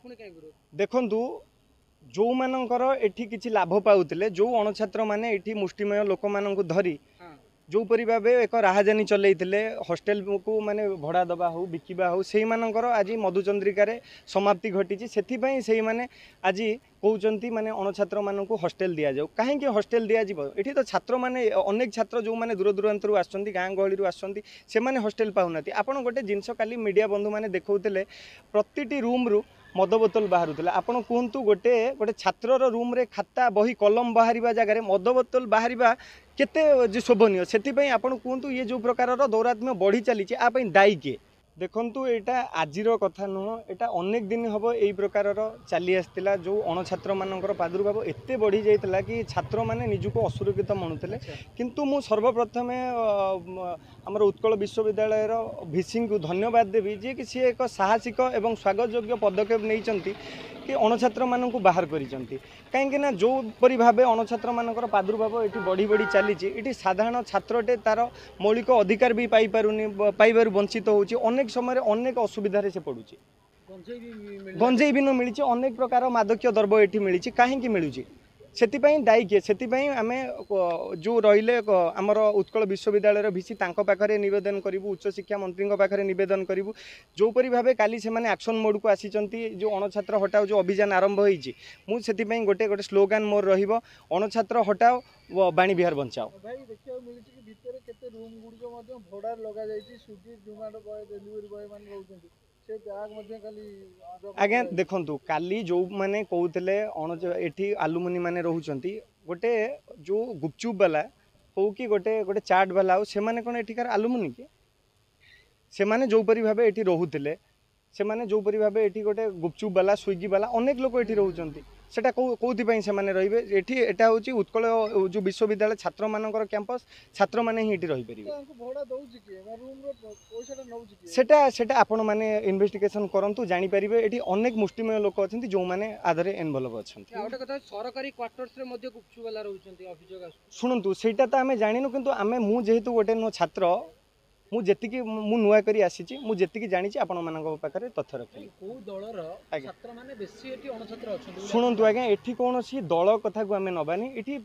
देखु जो मानकर एठी किछि लाभ पाउतिले जो अणछात्र माने एठी मुष्टिमय लोक माननकु धरी जो परि भाबे एक राहजानी चलैतिले हॉस्टल को माने भड़ा दबा हो बिकिबा हो सेही मानकर आज मधुचंद्रिका रे समाप्ति घटी सेथि पई सेही माने आज कहउचंती माने अणछात्र माननकु हॉस्टल दिया जाऊ काहे कि हॉस्टल दिया जिवो एठी तो छात्र माने अनेक छात्र जो माने दूर दूरांतरु आछंती गां गहली रु आछंती से माने हॉस्टल पाउनाती आपण गोटे जिंस काली मीडिया बंधु माने देखौतिले प्रतिटी रूम रु मद बोतल बाहर आपण कहतु गोटे गोटे छात्र रूम रे खाता बही कलम बाहर जगह मद बोतल बाहर केते शोभनीय से आपण कहतु ये जो प्रकार दौरात्म्य बढ़ी चली दायी किए देखु यहाँ आजिर कथा नुह एटा अनेक दिन हम यही प्रकार चली आसला जो अणछात्र मानकर प्रादुर्भाव एते बढ़ी जाता कि छात्र मैंने निजुक असुरक्षित मणुले किंतु मु सर्वप्रथम आमर उत्कल विश्वविद्यालय भिसी को धन्यवाद देवी जे कि सी एक साहसिक एवं स्वागतयोग्य पदक्षेप नहीं कि अणछात्र मानक बाहर करिसेंती कहीं जो परि भाबे अणछात्र मानकर प्रादुर्भाव ये बढ़ी बढ़ी चली साधारण छात्रटे तार मौलिक अधिकार भी पाइबार वंचित होची अनेक समय अनेक असुविधा से पड़ुची गंजेई भी न मिली अनेक प्रकार मादक्य द्रव्य ये मिली कहीं मिलूँ से दायी किए से आम जो रहिले आमर उत्कल विश्वविद्यालय भिसी पाखे नवेदन करूँ उच्च शिक्षा मंत्री पाखे नवेदन करूँ जोपरी भाव काली से एक्शन मोड को आसी जो अणछात्र हटाओ जो अभियान आरंभ होती मुझे गोटे गोटे स्लोगान मोर अणछात्र हटाओ बाणी बिहार बचाओ आज्ञा देखु काली जो मैंने कहते एठी आलुमिनी माने रोचंती गोटे जो गुपचुप वाला हो कि गोटे गोटे चाट वाला हो से माने कौन एठिकार आलुमिनी कि से माने जो परि भाबे एठी रोहुतिले से माने जो परि भाबे एठी गोटे गुपचुप वाला स्विगी वाला अनेक लोक एठी रोचंती सेटा कोथि पई से माने रहिबे एठी एटा होची उत्कल जो विश्वविद्यालय छात्र मानकर कैंपस छात्र माने ही एठी रहि परिबे भड़ा दउची कि रूम रो पैसाटा नउची कि सेटा आपण माने इन्वेस्टिगेशन करंतु जानि परिबे एठी अनेक मुष्टिमय लोक अछंती जो माने आधरे इन्वॉल्व अछंती आ ओटा कथा सरकारी क्वार्टर्स रे मध्ये गुपचुप वाला रहउचंती अभियोग आसु सुनंतु सेटा त हमें जानिनु किंतु हमें मु जेहेतु गोटे नो छात्र मुझे मु नुआ करी आसी मुझे जानी आपण मान पाखे तथ्य रखी शुणु आज्ञा ये कौन दल कथा को आम नबानी ये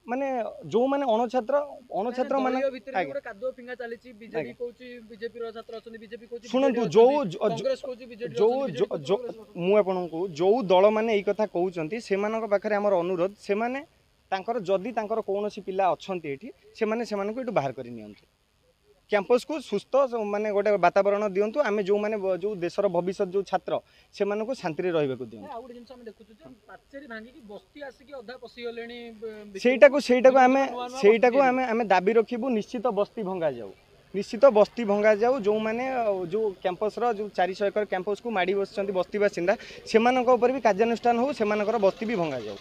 माने जो माने अणछात्र माने शुणु जो दल मैंने यही कथा कहते से पाखे आमर अनुरोध से जदि कौन पिला अच्छा ये बाहर कर कैंपस को सुस्थ माने गोटे वातावरण दिंतु आम जो माने जो देशर भविष्य जो छात्र से मानको शांति रे रहबे को दिंतु आम दाबी रखिबु निश्चित बस्ती भंगा जाऊ निश्चित बस्ती भंगा जाऊ जो माने जो कैंपस रो जो 400 एकर कैंपस को माड़ी बसचंती बस्ती बासिंदा से मानक ऊपर भी कार्यानुष्ठान हो से मानकर बस्ती भी भंगा जाऊ।